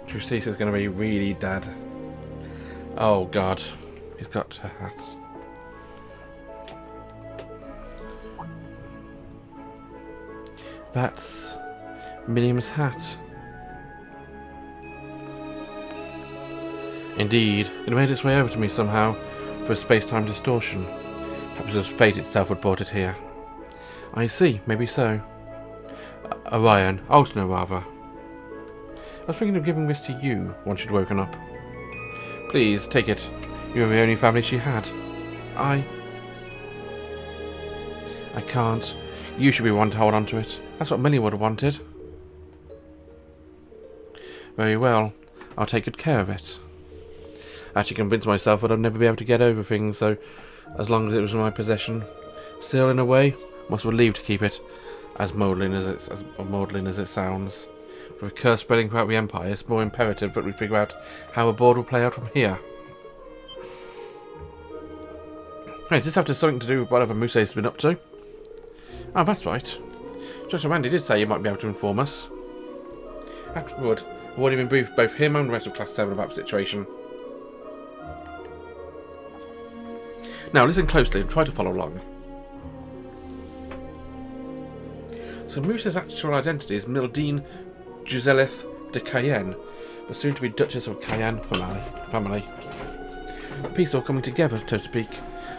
Justice is going to be really dead. Oh god, he's got her hat. That's Miriam's hat. Indeed, it made its way over to me somehow for a space-time distortion. Perhaps it was fate itself had brought it here. I see, maybe so. Orion, Altena rather. I was thinking of giving this to you once you'd woken up. Please, take it. You were the only family she had. I can't. You should be one to hold on to it. That's what Millie would have wanted. Very well. I'll take good care of it. I actually convinced myself that I'd never be able to get over things, so as long as it was in my possession. Still, in a way, must relieved to keep it, as maudlin as it sounds. With a curse spreading throughout the Empire, it's more imperative that we figure out how the board will play out from here. Hey, does this have something to do with whatever Musei's been up to? Oh, that's right. Dr. Randy did say you might be able to inform us. Afterward, I've already been briefed both him and the rest of Class VII about the situation. Now listen closely and try to follow along. So Moose's actual identity is Mildine Giselith de Cayenne, the soon-to-be Duchess of Cayenne family. A piece all coming together, so to speak.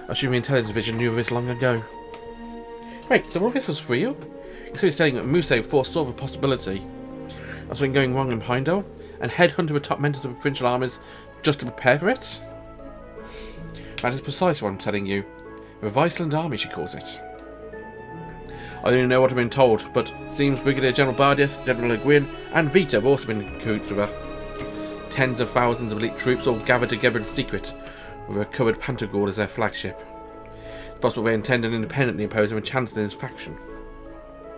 Assuming Intelligence Division knew of this long ago. Wait, so all this was real? So he's saying that Musei foresaw the possibility of something going wrong in Heimdall and headhunted the top members of the provincial armies just to prepare for it? That is precisely what I'm telling you. The Viceland Army, she calls it. I don't even know what I've been told, but it seems Brigadier General Bardius, General Le Guin, and Vita have also been in cahoots with her. Tens of thousands of elite troops all gathered together in secret, with a covered Pantagruel as their flagship. It's possible they intend an independently imposing a chancellor in his faction.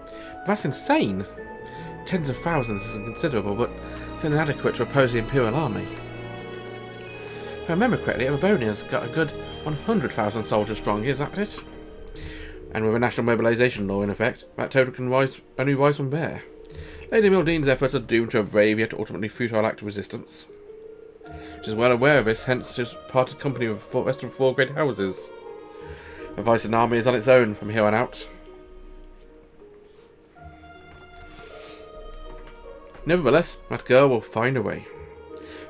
But that's insane! Tens of thousands isn't considerable, but it's inadequate to oppose the Imperial Army. If I remember correctly, Erebonia's got a good 100,000 soldiers strong, is that it? And with a national mobilisation law in effect, that total can only rise from there. Lady Mildine's efforts are doomed to a brave yet ultimately futile act of resistance. She is well aware of this, hence she has parted company with the rest of the four great houses. The Viceland Army is on its own from here on out. Nevertheless, that girl will find a way.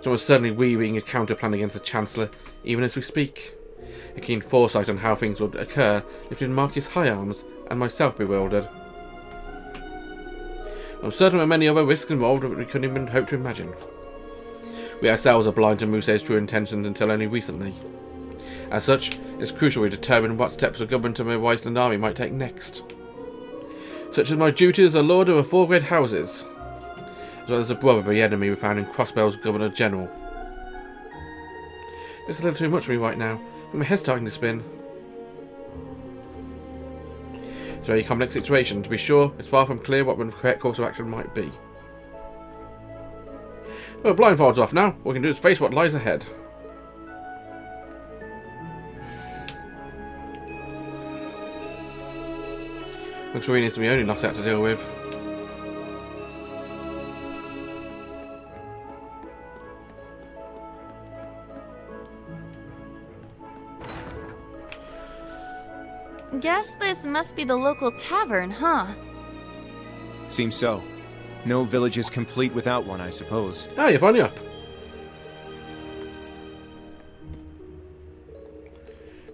She was certainly weaving a counter-plan against the Chancellor, even as we speak. A keen foresight on how things would occur lifted Marcus Higharms and myself bewildered. I'm certain there are many other risks involved that we couldn't even hope to imagine. We ourselves are blind to Musei's true intentions until only recently. As such, it's crucial we determine what steps the government of the Viceland Army might take next. Such as my duty as a lord of the four great houses, as well as a brother of the enemy we found in Crossbell's Governor General. It's a little too much for me right now. My head's starting to spin. It's a very complex situation. To be sure, it's far from clear what the correct course of action might be. Well, blindfolds off now. What we can do is face what lies ahead. Looks really is the only loss I have to deal with. Guess this must be the local tavern, huh? Seems so. No village is complete without one, I suppose. Ah, you're finally up.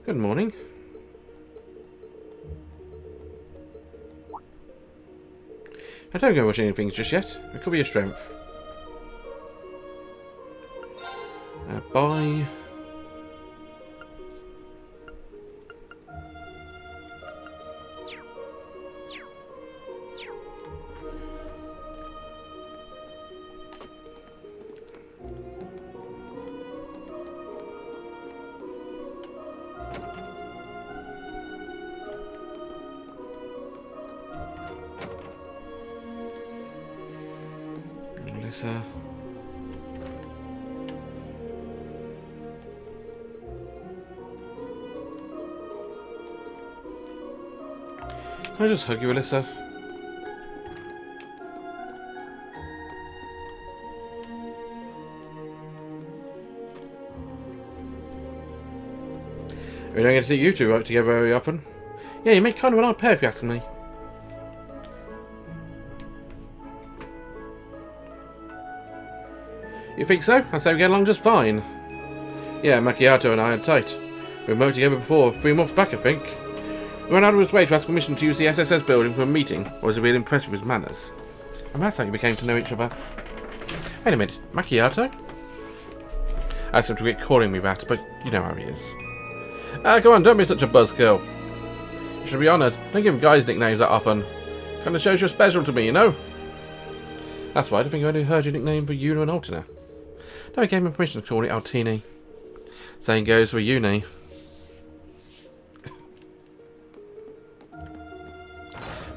Good morning. I don't go watching anything just yet. Recover your strength. Bye. Alyssa. Can I just hug you, Alyssa? We don't get to see you two work together very often. Yeah, you make kind of an odd pair if you ask me. You think so? I say we get along just fine. Yeah, Macchiato and I are tight. We worked together before, 3 months back I think. He went out of his way to ask permission to use the SSS building for a meeting. I was really impressed with his manners. And that's how you became to know each other. Wait a minute, Macchiato? I asked him to quit calling me that, but you know how he is. Come on, don't be such a buzzkill. You should be honoured. Don't give guys nicknames that often. Kinda shows you're special to me, you know? That's right, I think I only heard your nickname for Una and Altina. No, I gave him permission to call it Altini. Same goes for Uni.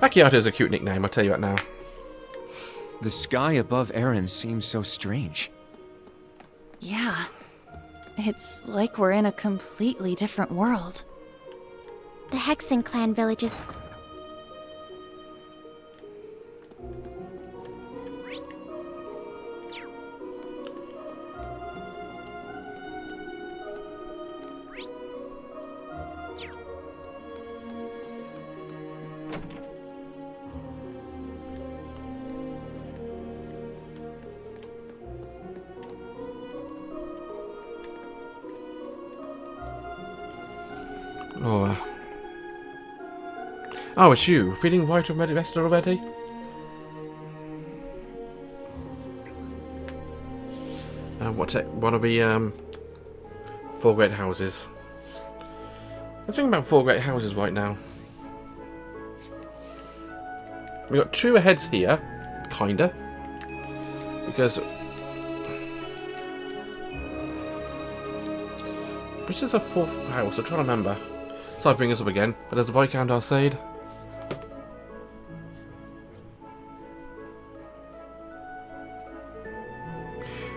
Macchiato's a cute nickname, I'll tell you that now. The sky above Erin seems so strange. Yeah. It's like we're in a completely different world. The Hexen clan village is... Oh, it's you. Feeling right and rested already? One of the 4 great houses. I'm thinking about 4 great houses right now. We got 2 aheads here, kinda, because which is a 4th house? I'm trying to remember. Sorry to bring us up again, but there's the Viscount Arcade.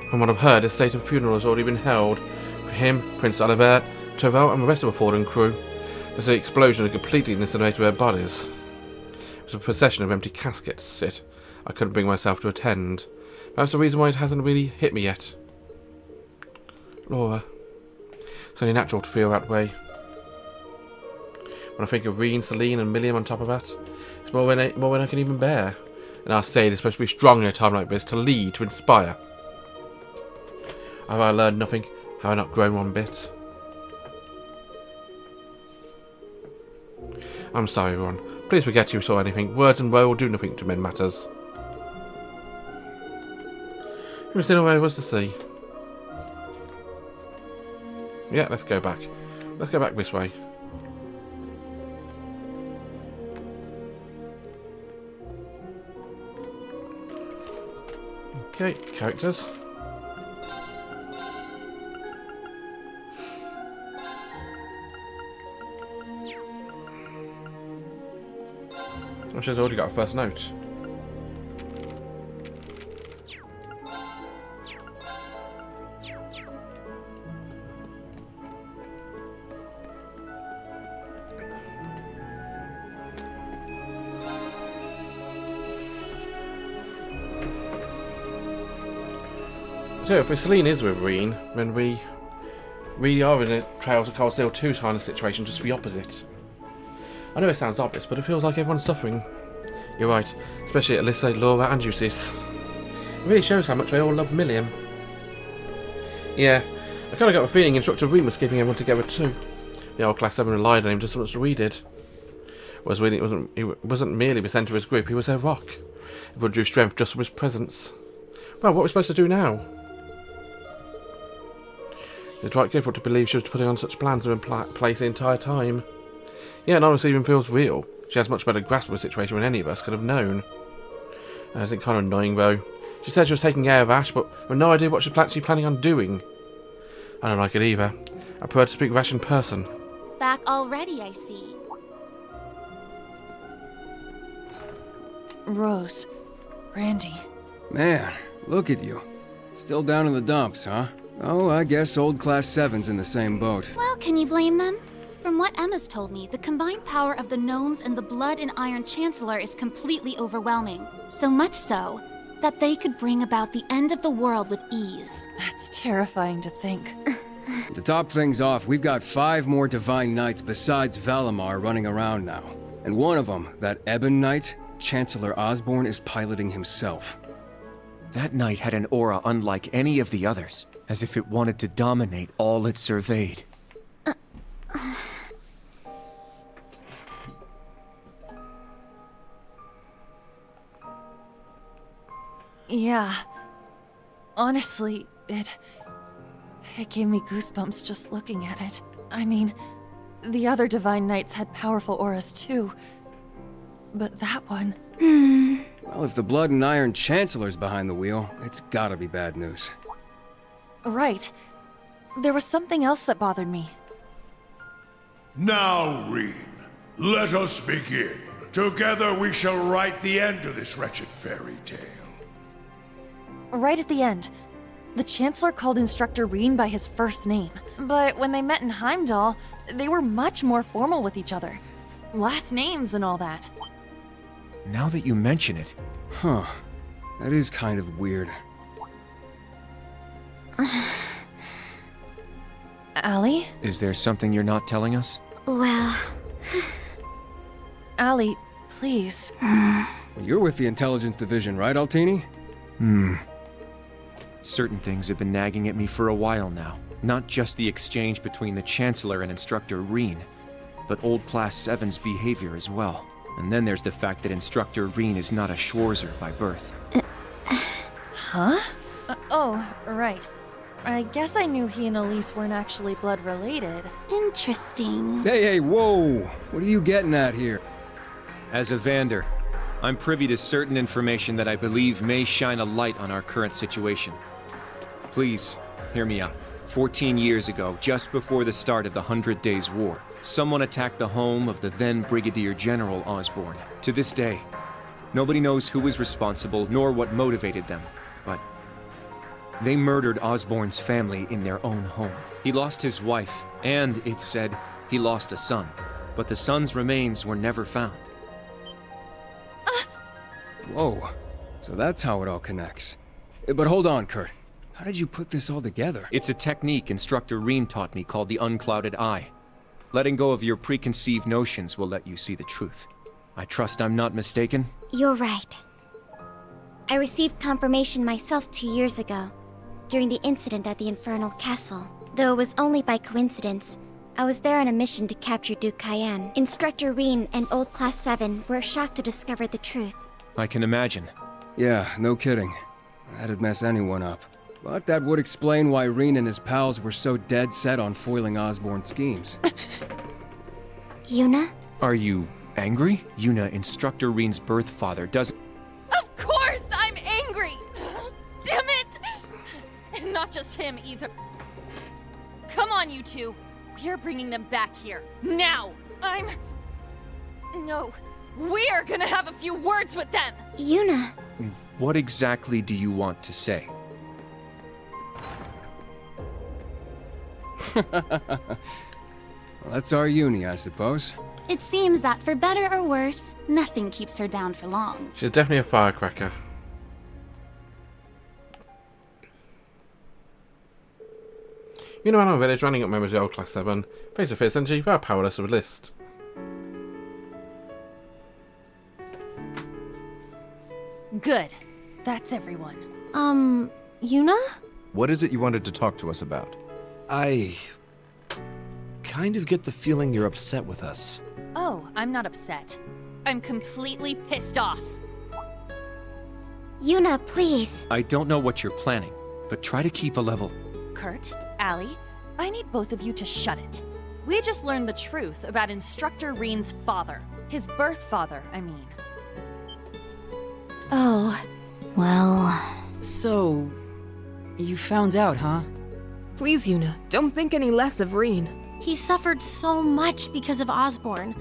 From what I've heard, a state of funeral has already been held for him, Prince Oliver, Tovel, and the rest of the Forden crew. There's an explosion that completely incinerated their bodies. It was a procession of empty caskets. I couldn't bring myself to attend. That's the reason why it hasn't really hit me yet. Laura. It's only natural to feel that way. When I think of Rean, Celine, and Milliam on top of that, it's more than I can even bear. And our state is supposed to be strong in a time like this, to lead, to inspire. Have I learned nothing? Have I not grown one bit? I'm sorry, everyone. Please forget you saw anything. Words and woe will do nothing to mend matters. We've seen all there was to see. Yeah, let's go back. Let's go back this way. Okay, characters. She's already got a first note. So if Celine is with Rean, then we really are in a Trails of Cold Steel 2 kind of situation, just the opposite. I know it sounds obvious, but it feels like everyone's suffering. You're right, especially Alyssa, Laura, and Eustace. It really shows how much they all love Milliam. Yeah, I kind of got the feeling Instructor Rean was keeping everyone together too. The old Class 7 relied on him just as much as we did. He wasn't merely the centre of his group, he was their rock. Everyone drew strength just from his presence. Well, what are we supposed to do now? It's quite difficult to believe she was putting on such plans in place the entire time. Yeah, and honestly even feels real. She has much better grasp of the situation than any of us could have known. Isn't it kind of annoying though? She said she was taking care of Ash, but with no idea what she's actually planning on doing. I don't like it either. I prefer to speak with Ash in person. Back already, I see. Rose. Randy. Man, look at you. Still down in the dumps, huh? Oh, I guess old Class 7's in the same boat. Well, can you blame them? From what Emma's told me, the combined power of the gnomes and the Blood and Iron Chancellor is completely overwhelming. So much so, that they could bring about the end of the world with ease. That's terrifying to think. To top things off, we've got 5 more Divine Knights besides Valimar running around now. And one of them, that Ebon Knight, Chancellor Osborne is piloting himself. That knight had an aura unlike any of the others, as if it wanted to dominate all it surveyed. Yeah. Honestly, it gave me goosebumps just looking at it. I mean, the other Divine Knights had powerful auras too. But that one... Well, if the Blood and Iron Chancellor's behind the wheel, it's gotta be bad news. Right. There was something else that bothered me. Now, Rean, let us begin. Together we shall write the end of this wretched fairy tale. Right at the end, the Chancellor called Instructor Rean by his first name. But when they met in Heimdall, they were much more formal with each other. Last names and all that. Now that you mention it... Huh. That is kind of weird. Allie? Is there something you're not telling us? Well... Allie, please. You're with the Intelligence Division, right, Altini? Certain things have been nagging at me for a while now. Not just the exchange between the Chancellor and Instructor Rean, but old Class VII's behavior as well. And then there's the fact that Instructor Rean is not a Schwarzer by birth. Huh? Oh, right. I guess I knew he and Elise weren't actually blood related. Interesting. Hey, whoa! What are you getting at here? As a Vander, I'm privy to certain information that I believe may shine a light on our current situation. Please, hear me out. 14 years ago, just before the start of the 100 Days War, someone attacked the home of the then Brigadier General Osborne. To this day, nobody knows who was responsible nor what motivated them, but they murdered Osborne's family in their own home. He lost his wife, and, it's said, he lost a son. But the son's remains were never found. Whoa. So that's how it all connects. But hold on, Kurt. How did you put this all together? It's a technique Instructor Rean taught me called the Unclouded Eye. Letting go of your preconceived notions will let you see the truth. I trust I'm not mistaken? You're right. I received confirmation myself 2 years ago, during the incident at the Infernal Castle. Though it was only by coincidence, I was there on a mission to capture Duke Cayenne. Instructor Rean and Old Class VII were shocked to discover the truth. I can imagine. Yeah, no kidding. That'd mess anyone up. But that would explain why Rean and his pals were so dead set on foiling Osborne's schemes. Yuna? Are you angry? Yuna, Instructor Rean's birth father, doesn't... Of course I'm angry! Damn it! And not just him either. Come on, you two. We're bringing them back here. Now! No. We're gonna have a few words with them! Yuna? What exactly do you want to say? Well, that's our uni, I suppose. It seems that for better or worse, nothing keeps her down for long. She's definitely a firecracker. You know, our village running up members of the old Class 7. Face to face, and she are powerless to resist. Good. That's everyone. Yuna? What is it you wanted to talk to us about? I kind of get the feeling you're upset with us. Oh, I'm not upset. I'm completely pissed off. Yuna, please. I don't know what you're planning, but try to keep a level. Kurt, Allie, I need both of you to shut it. We just learned the truth about Instructor Rean's father. His birth father, I mean. Oh, well... So, you found out, huh? Please, Yuna, don't think any less of Rean. He suffered so much because of Osborne.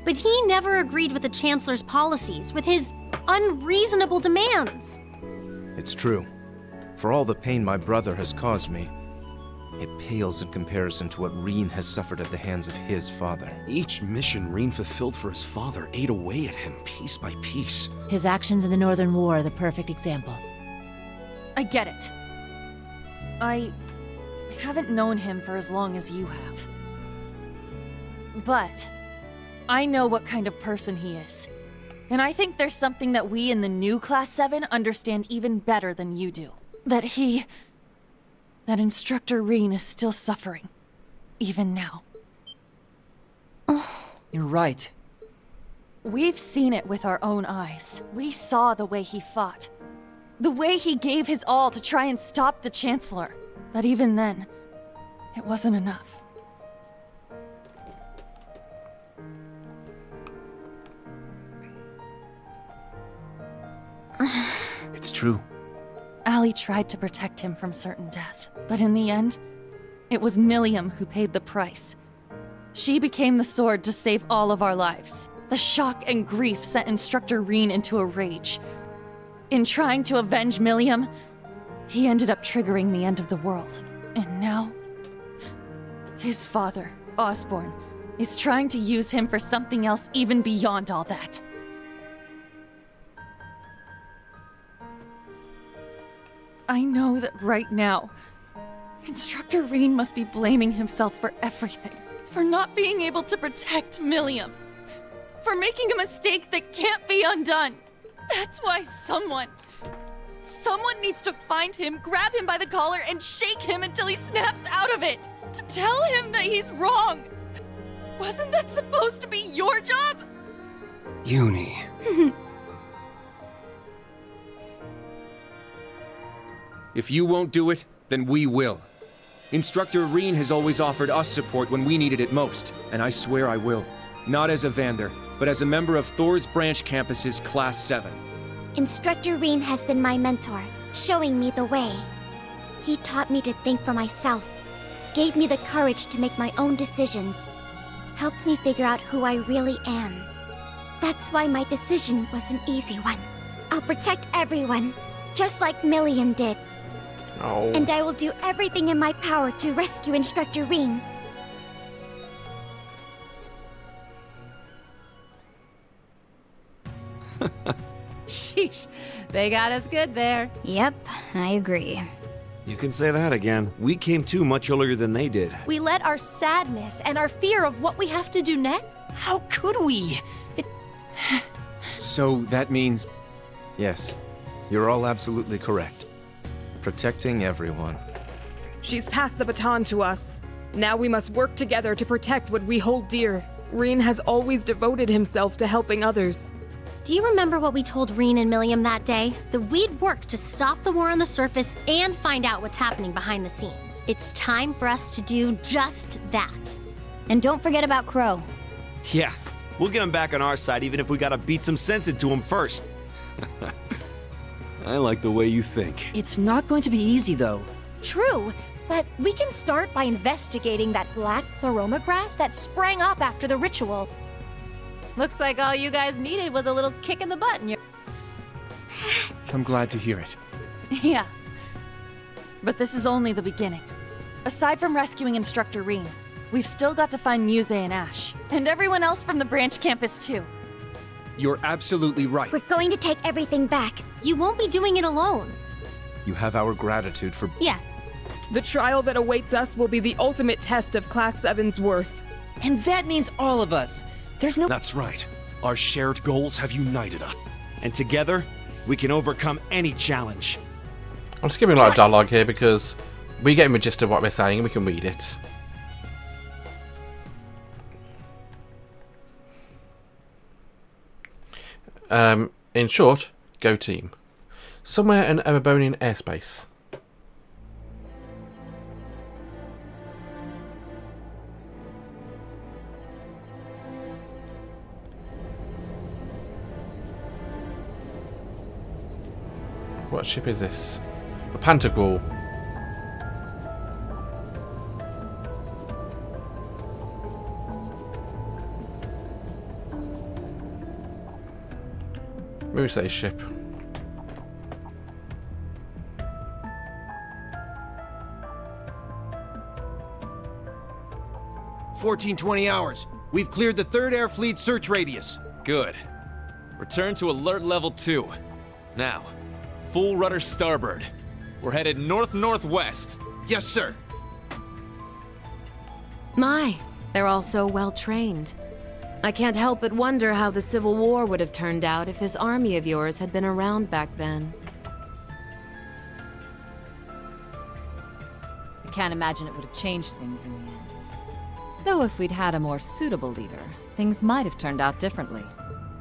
But he never agreed with the Chancellor's policies, with his unreasonable demands. It's true. For all the pain my brother has caused me, it pales in comparison to what Rean has suffered at the hands of his father. Each mission Rean fulfilled for his father ate away at him piece by piece. His actions in the Northern War are the perfect example. I get it. I haven't known him for as long as you have. But I know what kind of person he is. And I think there's something that we in the new Class 7 understand even better than you do. That Instructor Rean is still suffering. Even now. You're right. We've seen it with our own eyes. We saw the way he fought. The way he gave his all to try and stop the Chancellor. But even then, it wasn't enough. It's true. Ali tried to protect him from certain death. But in the end, it was Milliam who paid the price. She became the sword to save all of our lives. The shock and grief sent Instructor Rean into a rage. In trying to avenge Milliam, he ended up triggering the end of the world. And now, his father, Osborne, is trying to use him for something else even beyond all that. I know that right now, Instructor Rean must be blaming himself for everything. For not being able to protect Milliam. For making a mistake that can't be undone. That's why someone needs to find him, grab him by the collar, and shake him until he snaps out of it. To tell him that he's wrong. Wasn't that supposed to be your job? Uni. If you won't do it, then we will. Instructor Rean has always offered us support when we needed it most, and I swear I will. Not as a Vander, but as a member of Thor's branch campus's Class 7. Instructor Rean has been my mentor, showing me the way. He taught me to think for myself, gave me the courage to make my own decisions, helped me figure out who I really am. That's why my decision was an easy one. I'll protect everyone, just like Milliam did. Oh. And I will do everything in my power to rescue Instructor Rean. Sheesh, they got us good there. Yep, I agree. You can say that again. We came to much earlier than they did. We let our sadness and our fear of what we have to do next. How could we? So that means... Yes, you're all absolutely correct. Protecting everyone. She's passed the baton to us. Now we must work together to protect what we hold dear. Rean has always devoted himself to helping others. Do you remember what we told Rean and Milliam that day? That we'd work to stop the war on the surface and find out what's happening behind the scenes. It's time for us to do just that. And don't forget about Crow. Yeah, we'll get him back on our side even if we gotta beat some sense into him first. I like the way you think. It's not going to be easy, though. True, but we can start by investigating that black pleroma grass that sprang up after the ritual. Looks like all you guys needed was a little kick in the butt and you're... I'm glad to hear it. Yeah. But this is only the beginning. Aside from rescuing Instructor Rean, we've still got to find Muse and Ash. And everyone else from the branch campus, too. You're absolutely right. We're going to take everything back. You won't be doing it alone. You have our gratitude for... Yeah. The trial that awaits us will be the ultimate test of Class 7's worth. And that means all of us. There's no... That's right. Our shared goals have united us. And together, we can overcome any challenge. I'm skipping a lot of dialogue here because we get the gist of what we're saying and we can read it. In short, go team. Somewhere in Erebonian airspace. What ship is this? The Pantagruel. Muse's ship. "1420 hours. We've cleared the 3rd Air Fleet search radius." Good. Return to alert level 2. Now, full rudder starboard. We're headed north-northwest. Yes, sir. My, they're all so well trained. I can't help but wonder how the Civil War would have turned out if this army of yours had been around back then. I can't imagine it would have changed things in the end. Though if we'd had a more suitable leader, things might have turned out differently.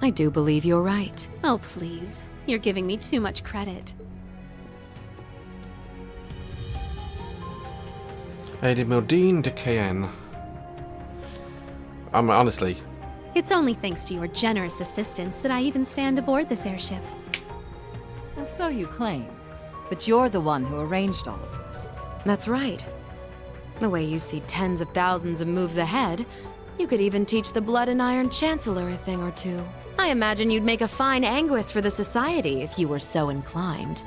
I do believe you're right. Oh, please. You're giving me too much credit. Lady Mildine de Cayenne. Honestly. It's only thanks to your generous assistance that I even stand aboard this airship. Well, so you claim. But you're the one who arranged all of this. That's right. The way you see tens of thousands of moves ahead, you could even teach the Blood and Iron Chancellor a thing or two. I imagine you'd make a fine Anguis for the Society if you were so inclined.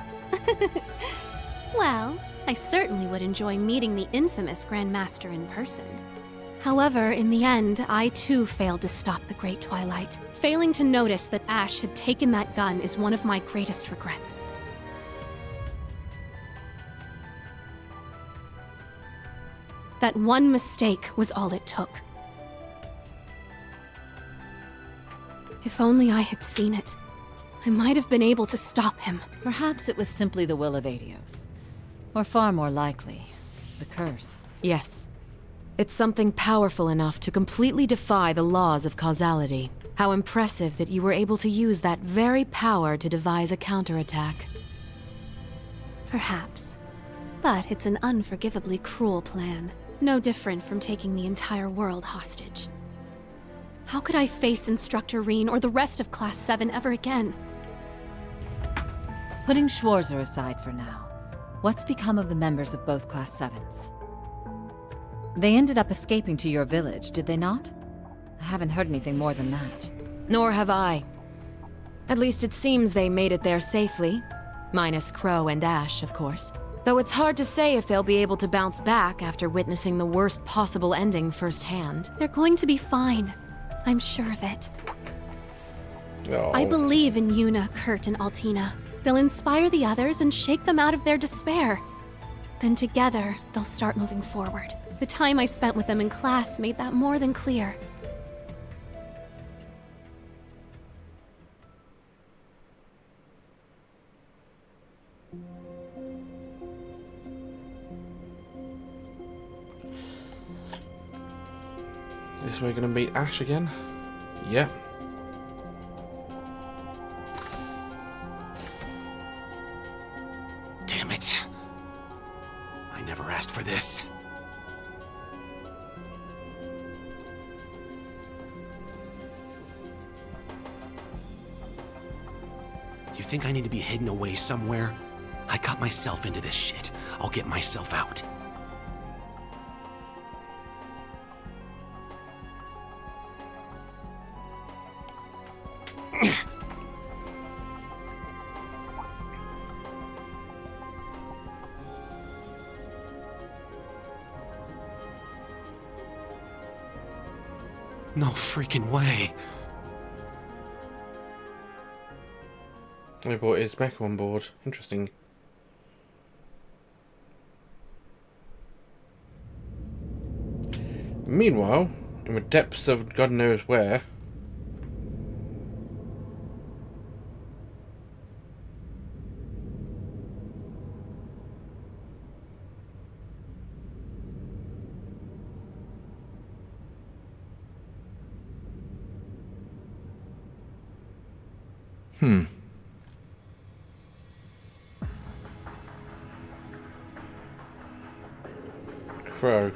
Well, I certainly would enjoy meeting the infamous Grand Master in person. However, in the end, I too failed to stop the Great Twilight. Failing to notice that Ash had taken that gun is one of my greatest regrets. That one mistake was all it took. If only I had seen it, I might have been able to stop him. Perhaps it was simply the will of Adios. Or far more likely, the curse. Yes. It's something powerful enough to completely defy the laws of causality. How impressive that you were able to use that very power to devise a counterattack. Perhaps. But it's an unforgivably cruel plan. No different from taking the entire world hostage. How could I face Instructor Rean or the rest of Class VII ever again? Putting Schwarzer aside for now, what's become of the members of both Class VIIs? They ended up escaping to your village, did they not? I haven't heard anything more than that. Nor have I. At least it seems they made it there safely. Minus Crow and Ash, of course. Though it's hard to say if they'll be able to bounce back after witnessing the worst possible ending firsthand. They're going to be fine. I'm sure of it. Oh. I believe in Yuna, Kurt, and Altina. They'll inspire the others and shake them out of their despair. Then together, they'll start moving forward. The time I spent with them in class made that more than clear. This way we're gonna meet Ash again? Yeah. Damn it. I never asked for this. You think I need to be hidden away somewhere? I got myself into this shit. I'll get myself out. No freaking way. He brought his mech on board. Interesting. Meanwhile, in the depths of God knows where, Crow.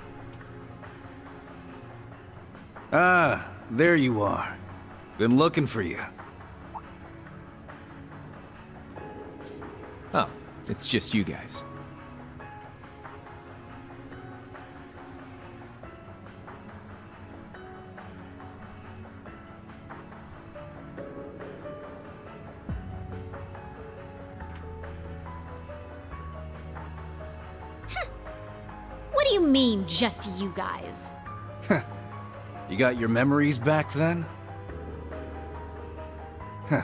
Ah, there you are. Been looking for you. Oh, it's just you guys. What do you mean, just you guys? You got your memories back then? Huh.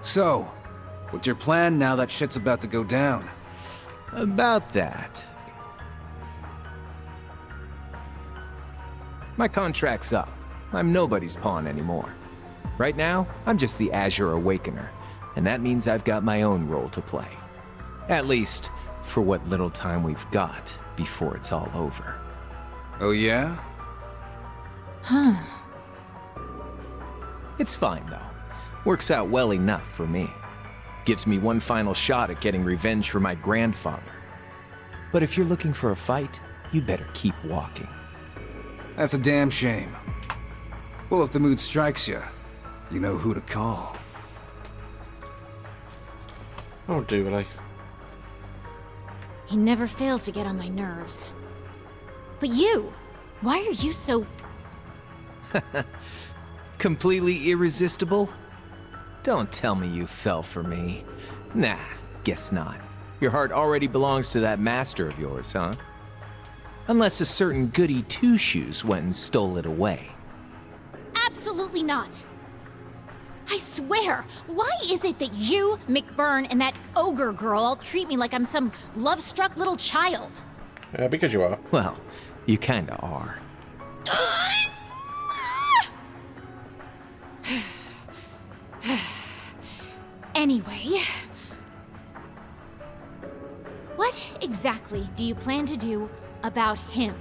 So, what's your plan now that shit's about to go down? About that. My contract's up. I'm nobody's pawn anymore. Right now, I'm just the Azure Awakener, and that means I've got my own role to play. At least, for what little time we've got before it's all over. Oh yeah? Huh. It's fine, though. Works out well enough for me. Gives me one final shot at getting revenge for my grandfather. But if you're looking for a fight, you better keep walking. That's a damn shame. Well, if the mood strikes you, you know who to call. Oh, do they? He never fails to get on my nerves. But you! Why are you so... Completely irresistible? Don't tell me you fell for me. Nah, guess not. Your heart already belongs to that master of yours, huh? Unless a certain goody two-shoes went and stole it away. Absolutely not! I swear, why is it that you, McBurn, and that ogre girl all treat me like I'm some love-struck little child? Because you are. Well, you kinda are. Anyway... What exactly do you plan to do about him?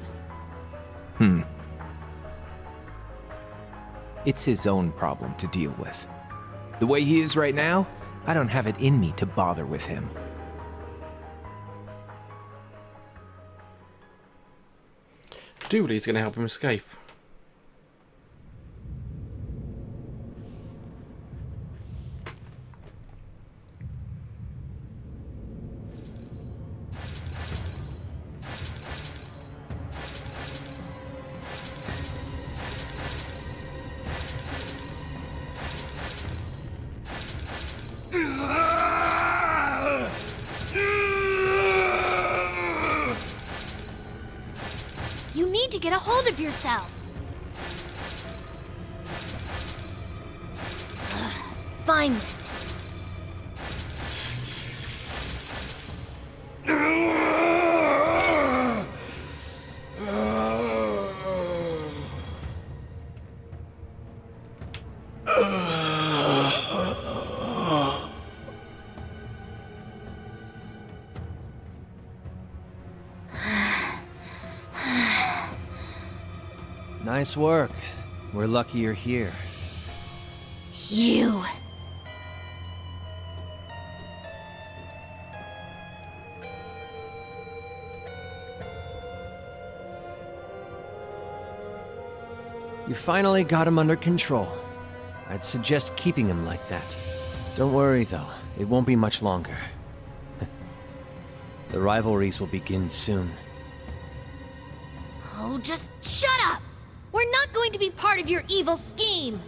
It's his own problem to deal with. The way he is right now, I don't have it in me to bother with him. Dooley's going to help him escape. You need to get a hold of yourself. Fine then. Nice work. We're lucky you're here. You. You finally got him under control. I'd suggest keeping him like that. Don't worry, though. It won't be much longer. The rivalries will begin soon. Oh, just shut up! We're not going to be part of your evil scheme!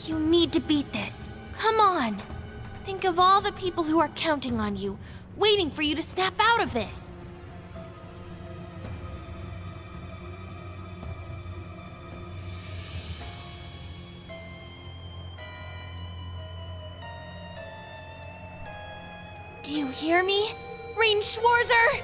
You need to beat this. Come on! Think of all the people who are counting on you, waiting for you to snap out of this. Do you hear me? Rean Schwarzer!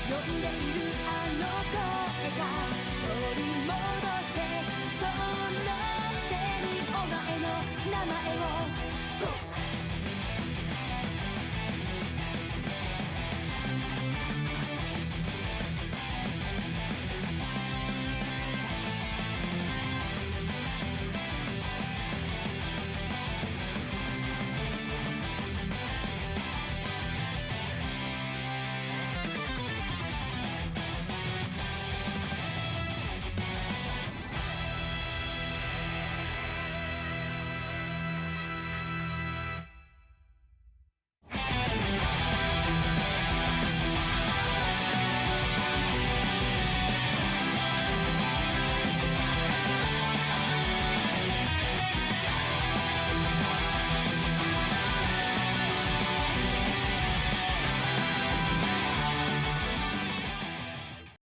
呼んでいる